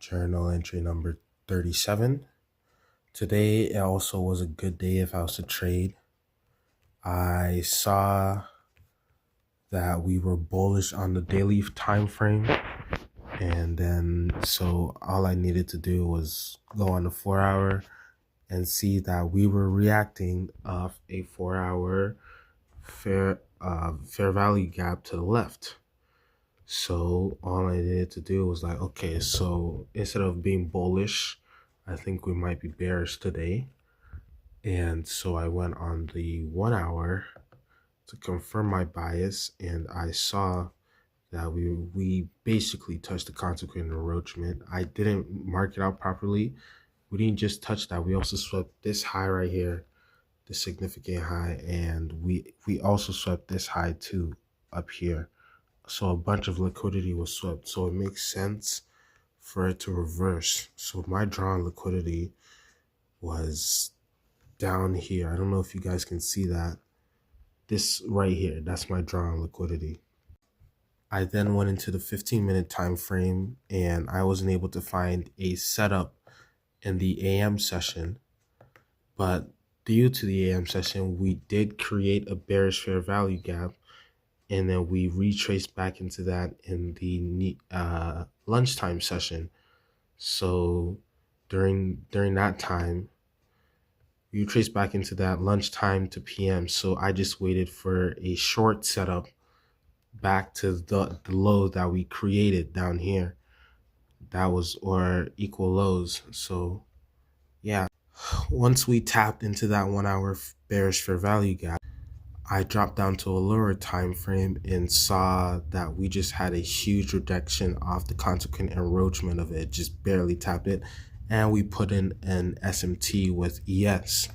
Journal entry number 37. Today it also was a good day if I was to trade. I saw that we were bullish on the daily time frame, and then so all I needed to do was go on the 4-hour and see that we were reacting off a 4-hour fair value gap to the left. So all I needed to do was like, okay, so instead of being bullish, I think we might be bearish today. And so I went on the 1-hour to confirm my bias, and I saw that we basically touched the consequent encroachment. I didn't mark it out properly. We didn't just touch that. We also swept this high right here, the significant high, and we also swept this high too up here. So a bunch of liquidity was swept. So it makes sense for it to reverse. So my drawn liquidity was down here. I don't know if you guys can see that. This right here, that's my drawn liquidity. I then went into the 15-minute time frame, and I wasn't able to find a setup in the AM session. But due to the AM session, we did create a bearish fair value gap, and then we retraced back into that in the lunchtime session. So during that time, we traced back into that lunchtime to PM. So I just waited for a short setup back to the low that we created down here. That was or equal lows. So yeah, once we tapped into that 1-hour bearish fair value gap, I dropped down to a lower time frame and saw that we just had a huge reduction off the consequent encroachment of it, just barely tapped it, and we put in an SMT with ES.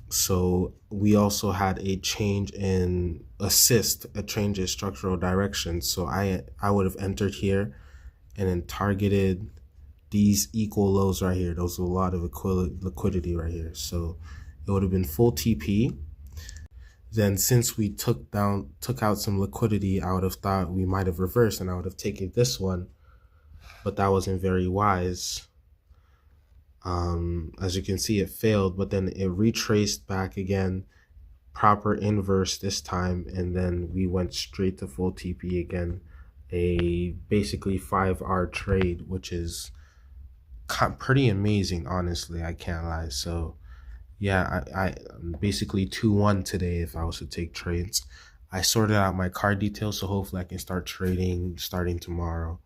So we also had a change in a change in structural direction. So I would have entered here and then targeted these equal lows right here. Those are a lot of liquidity right here. So it would have been full TP. Then since we took out some liquidity, I would have thought we might have reversed and I would have taken this one, but that wasn't very wise. As you can see, it failed, but then it retraced back again, proper inverse this time, and then we went straight to full TP again, a basically 5-hour trade, which is pretty amazing, honestly, I can't lie. So yeah, I basically 2-1 today if I was to take trades. I sorted out my card details, so hopefully I can start trading starting tomorrow.